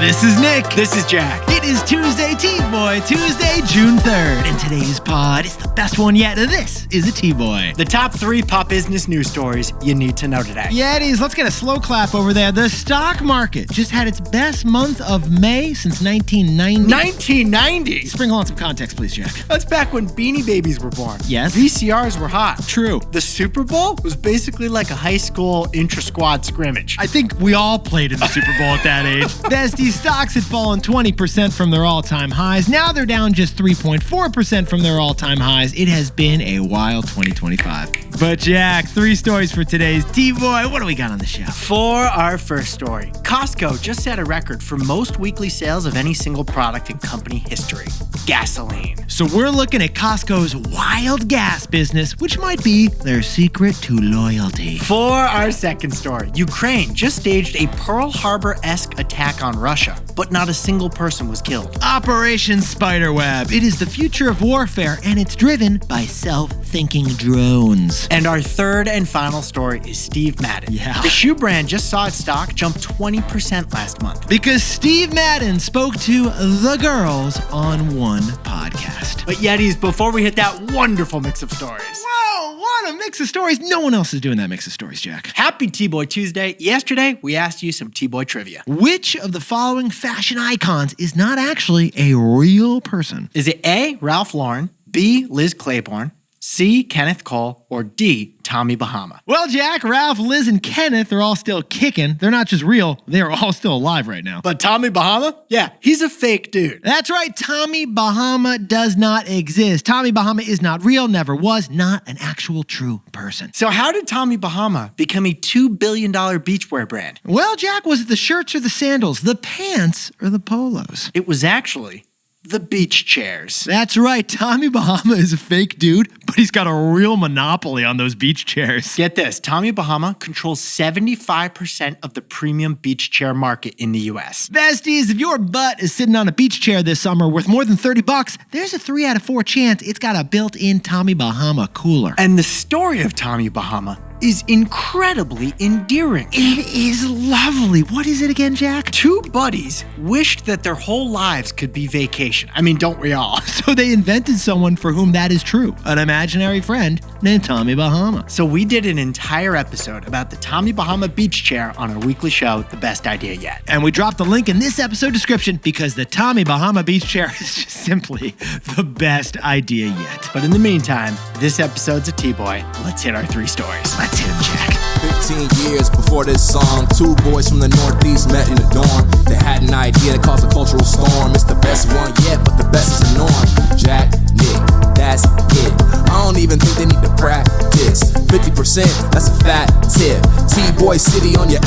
This is Nick. This is Jack. It is Tuesday, T-Boy Tuesday, June 3rd. And today's pod is the best one yet. This is a T-Boy. The top 3 pop business news stories you need to know today. Yeah, it is. Let's get a slow clap over there. The stock market just had its best month of May since 1990. 1990? Sprinkle on some context, please, Jack. That's back when Beanie Babies were born. Yes. VCRs were hot. True. The Super Bowl was basically like a high school intra-squad scrimmage. I think we all played in the Super Bowl at that age. Bestie, stocks had fallen 20% from their all-time highs. Now they're down just 3.4% from their all-time highs. It has been a wild 2025. But Jack, 3 stories for today's T-Boy. What do we got on the show? For our first story, Costco just set a record for most weekly sales of any single product in company history. Gasoline. So we're looking at Costco's wild gas business, which might be their secret to loyalty. For our second story, Ukraine just staged a Pearl Harbor-esque attack on Russia, but not a single person was killed. Operation Spiderweb. It is the future of warfare, and it's driven by self-thinking drones. And our third and final story is Steve Madden. Yeah. The shoe brand just saw its stock jump 20% last month. Because Steve Madden spoke to the girls on one podcast. But Yetis, before we hit that wonderful mix of stories. Whoa, what a mix of stories. No one else is doing that mix of stories, Jack. Happy T-Boy Tuesday. Yesterday, we asked you some T-Boy trivia. Which of the following fashion icons is not actually a real person? Is it A, Ralph Lauren, B, Liz Claiborne, C, Kenneth Cole, or D, Tommy Bahama? Well, Jack, Ralph, Liz, and Kenneth are all still kicking. They're not just real, they are all still alive right now. But Tommy Bahama? Yeah, he's a fake dude. That's right, Tommy Bahama does not exist. Tommy Bahama is not real, never was, not an actual true person. So how did Tommy Bahama become a $2 billion beachwear brand? Well, Jack, was it the shirts or the sandals, the pants or the polos? It was actually the beach chairs. That's right, Tommy Bahama is a fake dude, but he's got a real monopoly on those beach chairs. Get this, Tommy Bahama controls 75% of the premium beach chair market in the US. Besties, if your butt is sitting on a beach chair this summer worth more than $30, there's a 3 out of 4 chance it's got a built-in Tommy Bahama cooler. And the story of Tommy Bahama is incredibly endearing. It is lovely. What is it again, Jack? 2 buddies wished that their whole lives could be vacation. I mean, don't we all? So they invented someone for whom that is true, an imaginary friend named Tommy Bahama. So we did an entire episode about the Tommy Bahama Beach Chair on our weekly show, The Best Idea Yet. And we dropped the link in this episode description because the Tommy Bahama Beach Chair is just simply the best idea yet. But in the meantime, this episode's a T-Boy. Let's hit our 3 stories. Let's hit him, Jack. 15 years before this song, 2 boys from the Northeast met in a dorm. They had an idea that caused a cultural storm. It's the best one yet, but the best is the norm. Jack, Nick, that's it. I don't even think they need to practice. 50%, that's a fat tip. T-Boy City on your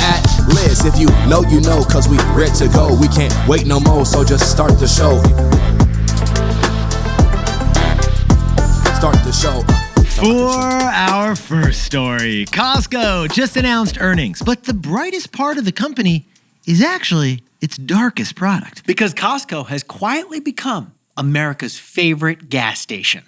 list. If you know, you know, cause we ready to go. We can't wait no more, so just start the show. Start the show. For our first story, Costco just announced earnings, but the brightest part of the company is actually its darkest product. Because Costco has quietly become America's favorite gas station.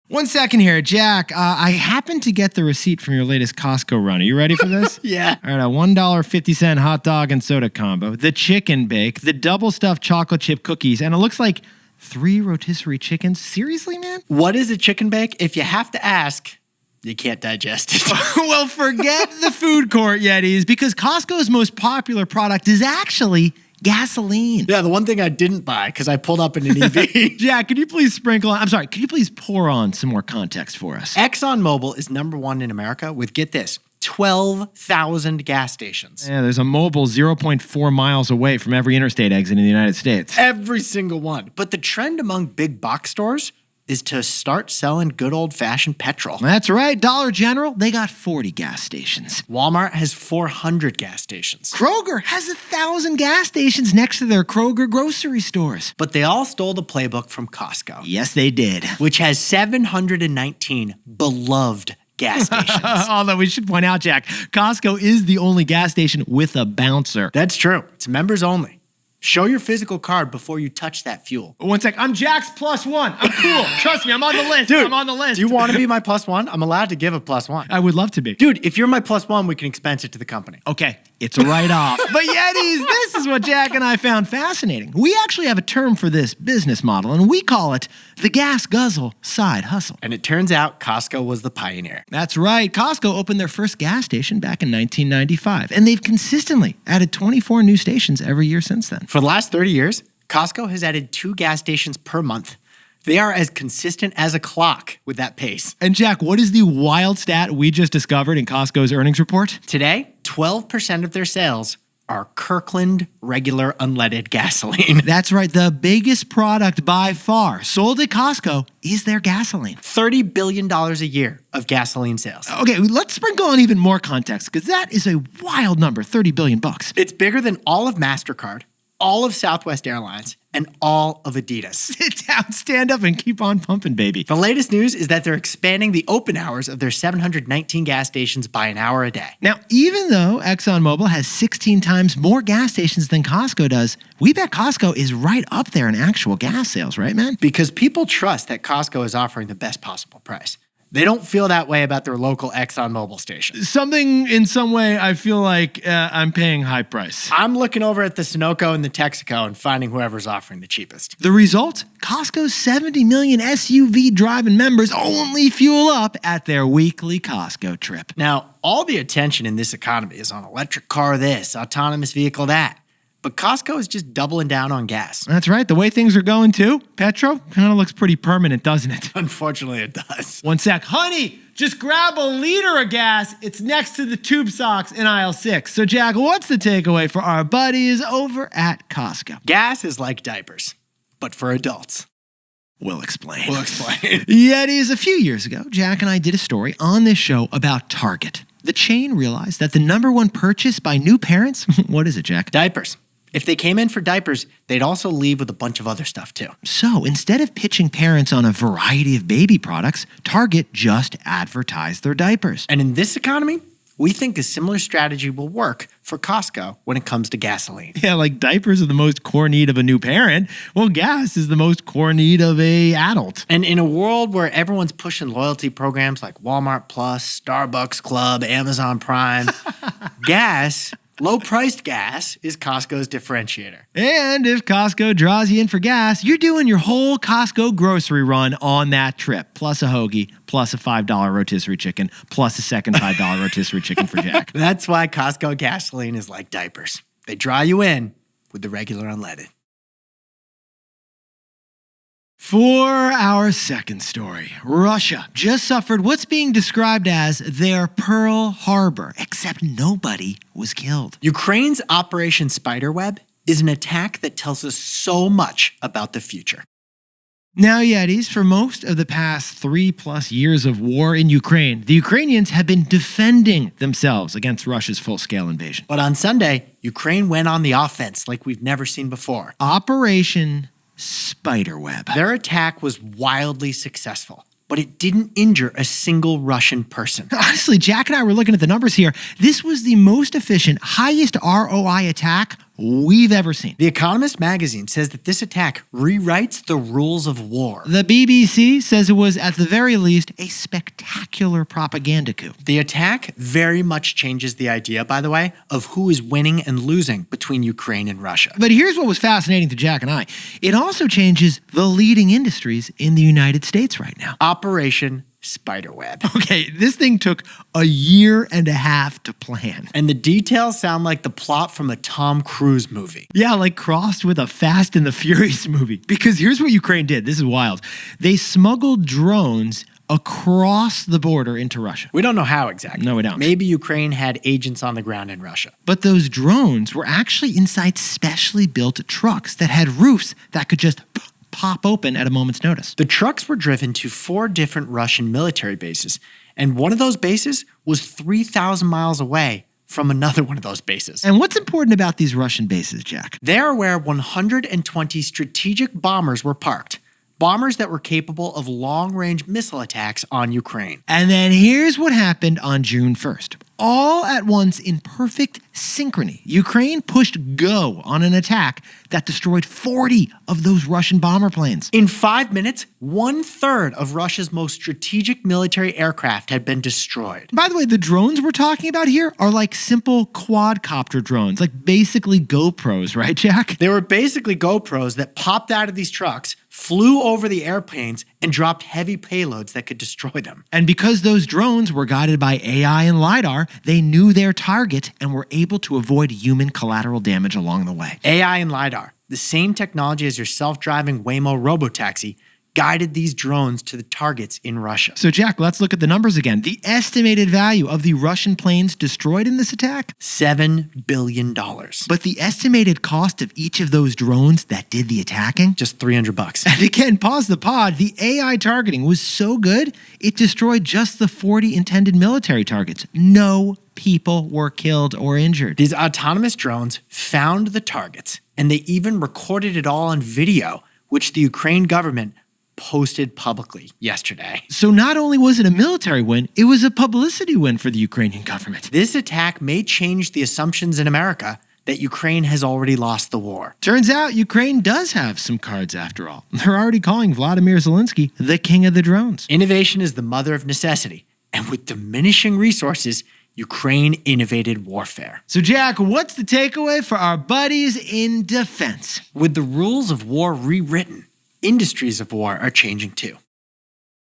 1 second here, Jack. I happened to get the receipt from your latest Costco run. Are you ready for this? Yeah. All right, a $1.50 hot dog and soda combo, the chicken bake, the double stuffed chocolate chip cookies, and it looks like 3 rotisserie chickens. Seriously, man? What is a chicken bake? If you have to ask, you can't digest it. Well, forget the food court, Yetis, because Costco's most popular product is actually gasoline. Yeah, the one thing I didn't buy because I pulled up in an EV. Jack, could you please could you please pour on some more context for us? ExxonMobil is #1 in America with, get this, 12,000 gas stations. Yeah, there's a Mobil 0.4 miles away from every interstate exit in the United States. Every single one. But the trend among big box stores is to start selling good old-fashioned petrol. That's right. Dollar General, they got 40 gas stations. Walmart has 400 gas stations. Kroger has 1,000 gas stations next to their Kroger grocery stores. But they all stole the playbook from Costco. Yes, they did. Which has 719 beloved gas stations. Although we should point out, Jack, Costco is the only gas station with a bouncer. That's true. It's members only. Show your physical card before you touch that fuel. 1 sec. I'm Jack's +1. I'm cool. Trust me, I'm on the list. Dude, I'm on the list. Do you want to be my +1? I'm allowed to give a +1. I would love to be. Dude, if you're my +1, we can expense it to the company. Okay. it's a write-off. But Yetis, this is what Jack and I found fascinating. We actually have a term for this business model, and we call it the gas guzzle side hustle. And it turns out Costco was the pioneer. That's right. Costco opened their first gas station back in 1995, and they've consistently added 24 new stations every year since then. For the last 30 years, Costco has added 2 gas stations per month. They are as consistent as a clock with that pace. And Jack, what is the wild stat we just discovered in Costco's earnings report? Today, 12% of their sales are Kirkland regular unleaded gasoline. That's right. The biggest product by far sold at Costco is their gasoline. $30 billion a year of gasoline sales. Okay, let's sprinkle on even more context because that is a wild number, $30 billion. It's bigger than all of MasterCard, all of Southwest Airlines, and all of Adidas. Sit down, stand up, and keep on pumping, baby. The latest news is that they're expanding the open hours of their 719 gas stations by an hour a day. Now, even though ExxonMobil has 16 times more gas stations than Costco does, we bet Costco is right up there in actual gas sales, right, man? Because people trust that Costco is offering the best possible price. They don't feel that way about their local ExxonMobil station. Something in some way, I feel like I'm paying high price. I'm looking over at the Sunoco and the Texaco and finding whoever's offering the cheapest. The result? Costco's 70 million SUV driving members only fuel up at their weekly Costco trip. Now, all the attention in this economy is on electric car this, autonomous vehicle that. But Costco is just doubling down on gas. That's right. The way things are going, too, Petro kind of looks pretty permanent, doesn't it? Unfortunately, it does. One sec. Honey, just grab a liter of gas. It's next to the tube socks in aisle 6. So, Jack, what's the takeaway for our buddies over at Costco? Gas is like diapers, but for adults. We'll explain. Yetis, a few years ago, Jack and I did a story on this show about Target. The chain realized that the number one purchase by new parents, what is it, Jack? Diapers. If they came in for diapers, they'd also leave with a bunch of other stuff too. So instead of pitching parents on a variety of baby products, Target just advertised their diapers. And in this economy, we think a similar strategy will work for Costco when it comes to gasoline. Yeah, like diapers are the most core need of a new parent. Well, gas is the most core need of an adult. And in a world where everyone's pushing loyalty programs like Walmart Plus, Starbucks Club, Amazon Prime, gas, low-priced gas, is Costco's differentiator. And if Costco draws you in for gas, you're doing your whole Costco grocery run on that trip, plus a hoagie, plus a $5 rotisserie chicken, plus a second $5 rotisserie chicken for Jack. That's why Costco gasoline is like diapers. They draw you in with the regular unleaded. For our second story, Russia just suffered what's being described as their Pearl Harbor, except nobody was killed. Ukraine's Operation Spiderweb is an attack that tells us so much about the future. Now, Yetis, for most of the past 3+ years of war in Ukraine, the Ukrainians have been defending themselves against Russia's full-scale invasion. But on Sunday, Ukraine went on the offense like we've never seen before. Operation Spiderweb. Their attack was wildly successful, but it didn't injure a single Russian person. Honestly, Jack and I were looking at the numbers here. This was the most efficient, highest ROI attack we've ever seen. The Economist magazine says that this attack rewrites the rules of war. The BBC says it was, at the very least, a spectacular propaganda coup. The attack very much changes the idea, by the way, of who is winning and losing between Ukraine and Russia. But here's what was fascinating to Jack and I. It also changes the leading industries in the United States right now. Operation Spiderweb. Okay, this thing took a year and a half to plan. And the details sound like the plot from a Tom Cruise movie. Yeah, like crossed with a Fast and the Furious movie. Because here's what Ukraine did. This is wild. They smuggled drones across the border into Russia. We don't know how exactly. No, we don't. Maybe Ukraine had agents on the ground in Russia. But those drones were actually inside specially built trucks that had roofs that could just pop open at a moment's notice. The trucks were driven to 4 different Russian military bases, and one of those bases was 3,000 miles away from another one of those bases. And what's important about these Russian bases, Jack? They're where 120 strategic bombers were parked. Bombers that were capable of long-range missile attacks on Ukraine. And then here's what happened on June 1st. all at once in perfect synchrony, Ukraine pushed go on an attack that destroyed 40 of those Russian bomber planes. In 5 minutes, 1/3 of Russia's most strategic military aircraft had been destroyed. By the way, the drones we're talking about here are like simple quadcopter drones, like basically GoPros, right, Jack? They were basically GoPros that popped out of these trucks, flew over the airplanes, and dropped heavy payloads that could destroy them. And because those drones were guided by AI and LiDAR, they knew their target and were able to avoid human collateral damage along the way. AI and LiDAR, the same technology as your self-driving Waymo robotaxi, guided these drones to the targets in Russia. So, Jack, let's look at the numbers again. The estimated value of the Russian planes destroyed in this attack? $7 billion. But the estimated cost of each of those drones that did the attacking? Just $300. And again, pause the pod. The AI targeting was so good, it destroyed just the 40 intended military targets. No people were killed or injured. These autonomous drones found the targets, and they even recorded it all on video, which the Ukraine government posted publicly yesterday. So not only was it a military win, it was a publicity win for the Ukrainian government. This attack may change the assumptions in America that Ukraine has already lost the war. Turns out Ukraine does have some cards after all. They're already calling Vladimir Zelensky the king of the drones. Innovation is the mother of necessity, and with diminishing resources, Ukraine innovated warfare. So Jack, what's the takeaway for our buddies in defense? With the rules of war rewritten, industries of war are changing too.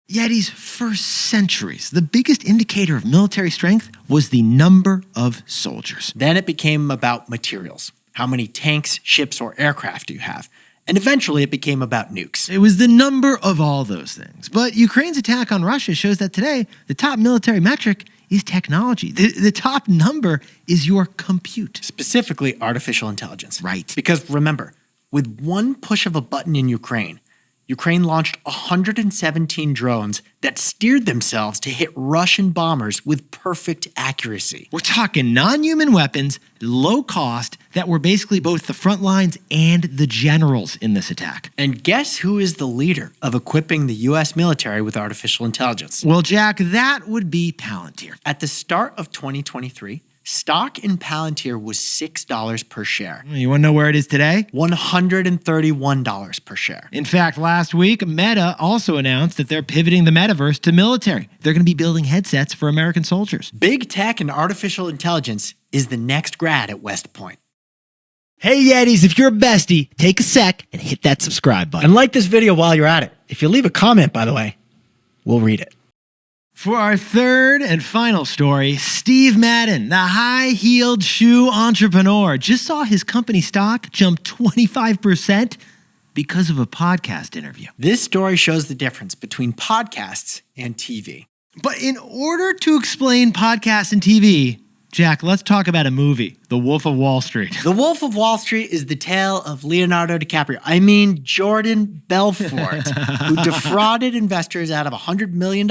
Yetis, for centuries, the biggest indicator of military strength was the number of soldiers. Then it became about materials. How many tanks, ships, or aircraft do you have? And eventually it became about nukes. It was the number of all those things. But Ukraine's attack on Russia shows that today, the top military metric is technology. The top number is your compute. Specifically, artificial intelligence. Right. Because remember, with one push of a button in Ukraine launched 117 drones that steered themselves to hit Russian bombers with perfect accuracy. We're talking non-human weapons, low cost, that were basically both the front lines and the generals in this attack. And guess who is the leader of equipping the U.S. military with artificial intelligence? Well, Jack, that would be Palantir. At the start of 2023, stock in Palantir was $6 per share. You want to know where it is today? $131 per share. In fact, last week, Meta also announced that they're pivoting the metaverse to military. They're going to be building headsets for American soldiers. Big tech and artificial intelligence is the next grad at West Point. Hey Yetis, if you're a bestie, take a sec and hit that subscribe button. And like this video while you're at it. If you leave a comment, by the way, we'll read it. For our third and final story, Steve Madden, the high-heeled shoe entrepreneur, just saw his company stock jump 25% because of a podcast interview. This story shows the difference between podcasts and TV. But in order to explain podcasts and TV, Jack, let's talk about a movie, The Wolf of Wall Street. The Wolf of Wall Street is the tale of Leonardo DiCaprio. I mean, Jordan Belfort, who defrauded investors out of $100 million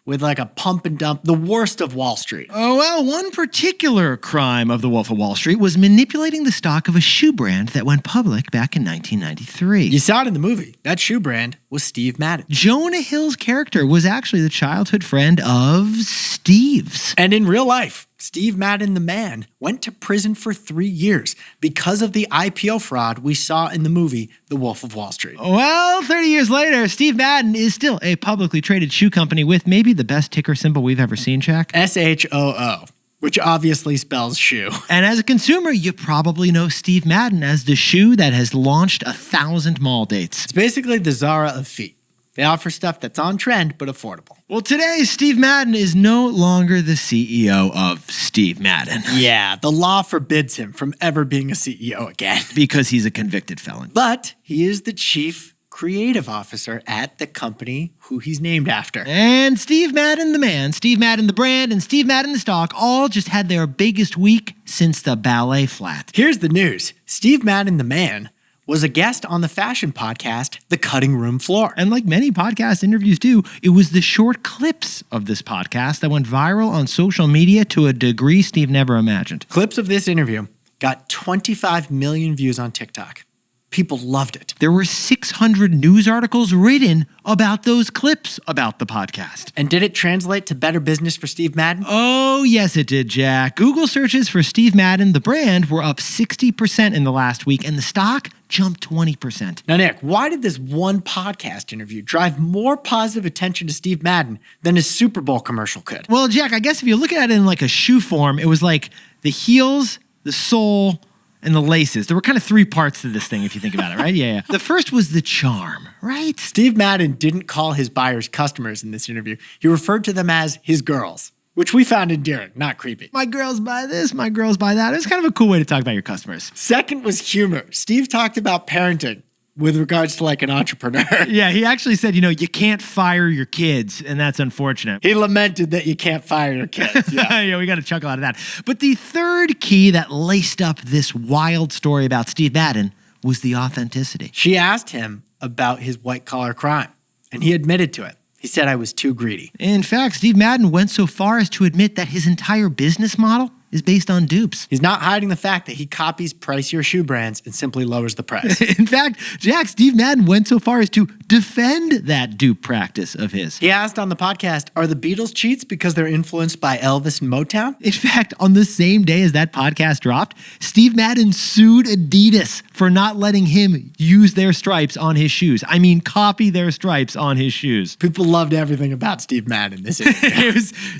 with like a pump and dump, the worst of Wall Street. Oh, well, one particular crime of The Wolf of Wall Street was manipulating the stock of a shoe brand that went public back in 1993. You saw it in the movie. That shoe brand was Steve Madden. Jonah Hill's character was actually the childhood friend of Steve's. And in real life, Steve Madden, the man, went to prison for 3 years because of the IPO fraud we saw in the movie The Wolf of Wall Street. Well, 30 years later, Steve Madden is still a publicly traded shoe company with maybe the best ticker symbol we've ever seen, Jack. SHOO, which obviously spells shoe. And as a consumer, you probably know Steve Madden as the shoe that has launched 1,000 mall dates. It's basically the Zara of feet. They offer stuff that's on trend but affordable. Well, today, Steve Madden is no longer the CEO of Steve Madden. Yeah, the law forbids him from ever being a CEO again. Because he's a convicted felon. But he is the chief creative officer at the company who he's named after. And Steve Madden the man, Steve Madden the brand, and Steve Madden the stock all just had their biggest week since the ballet flat. Here's the news. Steve Madden the man was a guest on the fashion podcast, The Cutting Room Floor. And like many podcast interviews do, it was the short clips of this podcast that went viral on social media to a degree Steve never imagined. Clips of this interview got 25 million views on TikTok. People loved it. There were 600 news articles written about those clips about the podcast. And did it translate to better business for Steve Madden? Oh, yes, it did, Jack. Google searches for Steve Madden, the brand, were up 60% in the last week, and the stock jumped 20%. Now, Nick, why did this one podcast interview drive more positive attention to Steve Madden than his Super Bowl commercial could? Well, Jack, I guess if you look at it in like a shoe form, it was like the heels, the sole, and the laces. There were kind of three parts to this thing, if you think about it, right? Yeah. The first was the charm, right? Steve Madden didn't call his buyers customers in this interview. He referred to them as his girls, which we found endearing, not creepy. My girls buy this, my girls buy that. It was kind of a cool way to talk about your customers. Second was humor. Steve talked about parenting with regards to like an entrepreneur. Yeah, he actually said, you can't fire your kids, and that's unfortunate. He lamented that you can't fire your kids. Yeah, yeah, we got a chuckle out of that. But the third key that laced up this wild story about Steve Madden was the authenticity. She asked him about his white-collar crime, and he admitted to it. He said, I was too greedy. In fact, Steve Madden went so far as to admit that his entire business model is based on dupes. He's not hiding the fact that he copies pricier shoe brands and simply lowers the price. In fact, Jack, Steve Madden went so far as to defend that dupe practice of his. He asked on the podcast, are the Beatles cheats because they're influenced by Elvis and Motown? In fact, on the same day as that podcast dropped, Steve Madden sued Adidas for not letting him use their stripes on his shoes. I mean, copy their stripes on his shoes. People loved everything about Steve Madden.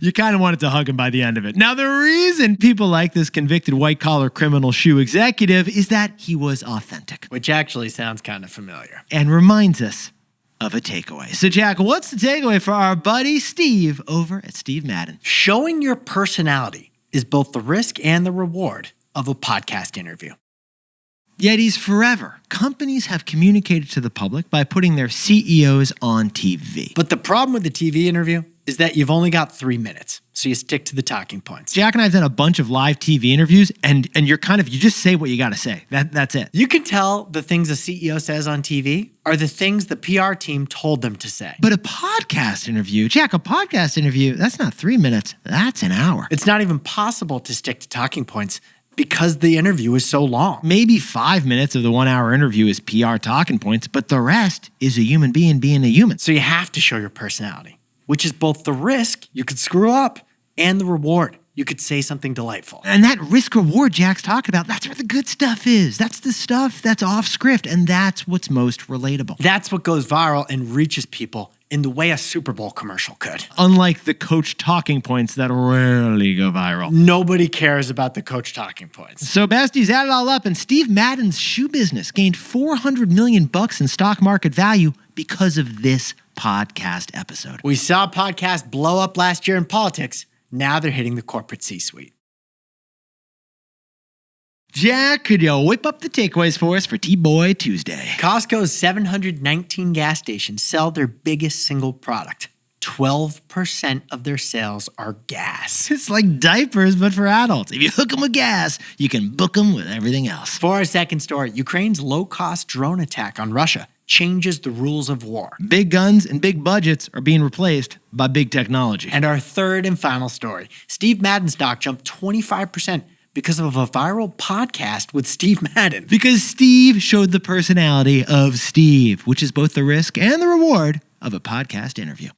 You kind of wanted to hug him by the end of it. Now, the reason people like this convicted white-collar criminal shoe executive is that he was authentic. Which actually sounds kind of familiar. And reminds us of a takeaway. So, Jack, what's the takeaway for our buddy Steve over at Steve Madden? Showing your personality is both the risk and the reward of a podcast interview. Yetis forever. Companies have communicated to the public by putting their CEOs on TV. But the problem with the TV interview is that you've only got 3 minutes, so you stick to the talking points. Jack and I have done a bunch of live TV interviews, and you just say what you got to say. That's it. You can tell the things a CEO says on TV are the things the PR team told them to say. But a podcast interview, Jack, that's not 3 minutes. That's an hour. It's not even possible to stick to talking points because the interview is so long. Maybe 5 minutes of the 1 hour interview is PR talking points, but the rest is a human being being a human. So you have to show your personality, which is both the risk, you could screw up, and the reward. You could say something delightful. And that risk reward Jack's talking about, that's where the good stuff is. That's the stuff that's off script, and that's what's most relatable. That's what goes viral and reaches people in the way a Super Bowl commercial could. Unlike the coach talking points that rarely go viral. Nobody cares about the coach talking points. So besties, add it all up, and Steve Madden's shoe business gained $400 million in stock market value because of this podcast episode. We saw podcasts blow up last year in politics. Now they're hitting the corporate C-suite. Jack, could you whip up the takeaways for us for TBOY Tuesday? Costco's 719 gas stations sell their biggest single product. 12% of their sales are gas. It's like diapers, but for adults. If you hook them with gas, you can book them with everything else. For our second story, Ukraine's low-cost drone attack on Russia changes the rules of war. Big guns and big budgets are being replaced by big technology. And our third and final story, Steve Madden's stock jumped 25% because of a viral podcast with Steve Madden. Because Steve showed the personality of Steve, which is both the risk and the reward of a podcast interview.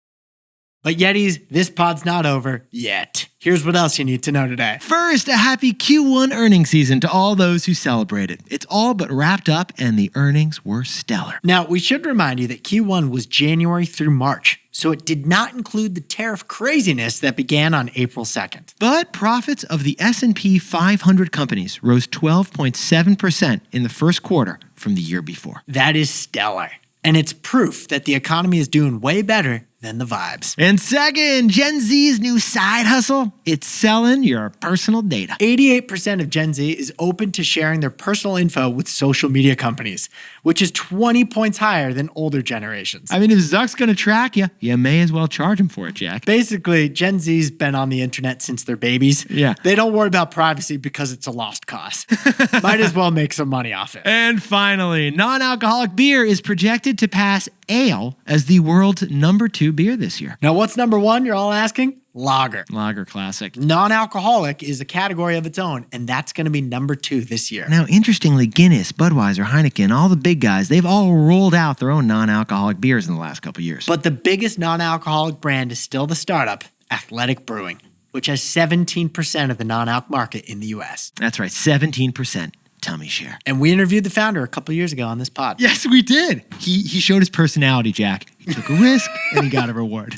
But Yetis, this pod's not over yet. Here's what else you need to know today. First, a happy Q1 earnings season to all those who celebrated. It's all but wrapped up, and the earnings were stellar. Now, we should remind you that Q1 was January through March, so it did not include the tariff craziness that began on April 2nd. But profits of the S&P 500 companies rose 12.7% in the first quarter from the year before. That is stellar. And it's proof that the economy is doing way better than the vibes. And second, Gen Z's new side hustle, it's selling your personal data. 88% of Gen Z is open to sharing their personal info with social media companies, which is 20 points higher than older generations. I mean, if Zuck's going to track you, you may as well charge him for it, Jack. Basically, Gen Z's been on the internet since they're babies. Yeah. They don't worry about privacy because it's a lost cause. Might as well make some money off it. And finally, non-alcoholic beer is projected to pass ale as the world's #2 2 beer this year. Now, what's number 1, you're all asking? Lager. Lager classic. Non-alcoholic is a category of its own, and that's going to be number 2 this year. Now, interestingly, Guinness, Budweiser, Heineken, all the big guys, they've all rolled out their own non-alcoholic beers in the last couple years. But the biggest non-alcoholic brand is still the startup, Athletic Brewing, which has 17% of the non-alc market in the U.S. That's right, 17%. Tummy share. And we interviewed the founder a couple years ago on this pod. Yes, we did. He showed his personality, Jack. He took a risk and he got a reward.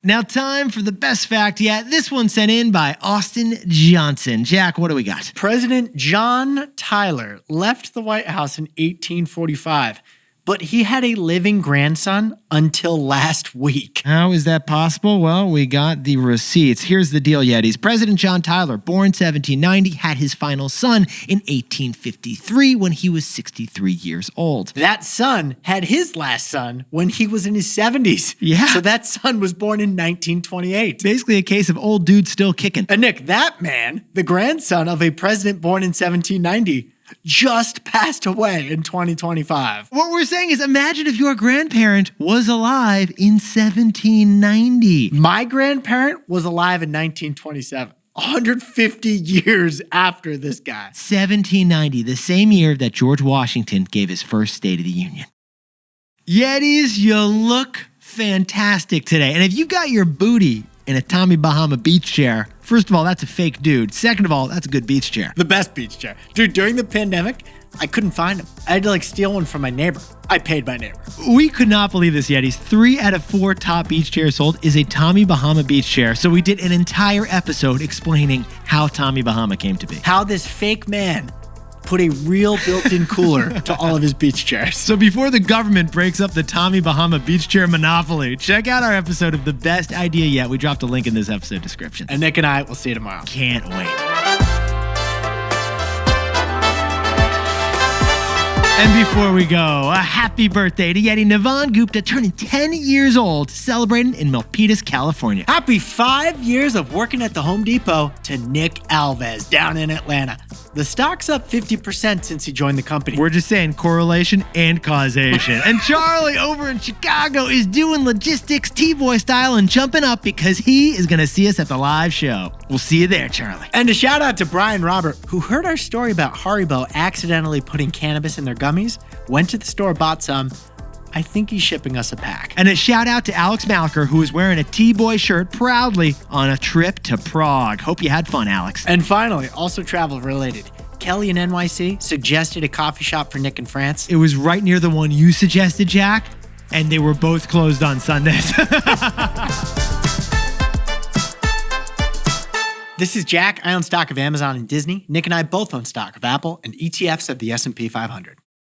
Now, time for the best fact yet. This one sent in by Austin Johnson. Jack, what do we got? President John Tyler left the White House in 1845, but he had a living grandson until last week. How is that possible? Well, we got the receipts. Here's the deal, Yetis. President John Tyler, born 1790, had his final son in 1853 when he was 63 years old. That son had his last son when he was in his 70s. Yeah. So that son was born in 1928. Basically a case of old dude still kicking. And Nick, that man, the grandson of a president born in 1790, just passed away in 2025. What we're saying is imagine if your grandparent was alive in 1790. My grandparent was alive in 1927, 150 years after this guy. 1790, the same year that George Washington gave his first State of the Union. Yetis, you look fantastic today. And if you got your booty in a Tommy Bahama Beach Chair, first of all, that's a fake dude. Second of all, that's a good beach chair. The best beach chair. Dude, during the pandemic, I couldn't find them. I had to steal one from my neighbor. I paid my neighbor. We could not believe this, Yetis. 3 out of 4 top beach chairs sold is a Tommy Bahama Beach Chair. So we did an entire episode explaining how Tommy Bahama came to be. How this fake man put a real built-in cooler to all of his beach chairs. So before the government breaks up the Tommy Bahama Beach Chair monopoly, check out our episode of The Best Idea Yet. We dropped a link in this episode description. And Nick and I will see you tomorrow. Can't wait. And before we go, a happy birthday to Yeti Navan Gupta, turning 10 years old, celebrating in Milpitas, California. Happy 5 years of working at the Home Depot to Nick Alves down in Atlanta. The stock's up 50% since he joined the company. We're just saying correlation and causation. And Charlie over in Chicago is doing logistics TBOY style and jumping up because he is going to see us at the live show. We'll see you there, Charlie. And a shout out to Brian Robert, who heard our story about Haribo accidentally putting cannabis in their gummies, went to the store, bought some. I think he's shipping us a pack. And a shout out to Alex Malker, who is wearing a T-Boy shirt proudly on a trip to Prague. Hope you had fun, Alex. And finally, also travel related, Kelly in NYC suggested a coffee shop for Nick in France. It was right near the one you suggested, Jack, and they were both closed on Sundays. This is Jack. I own stock of Amazon and Disney. Nick and I both own stock of Apple and ETFs of the S&P 500.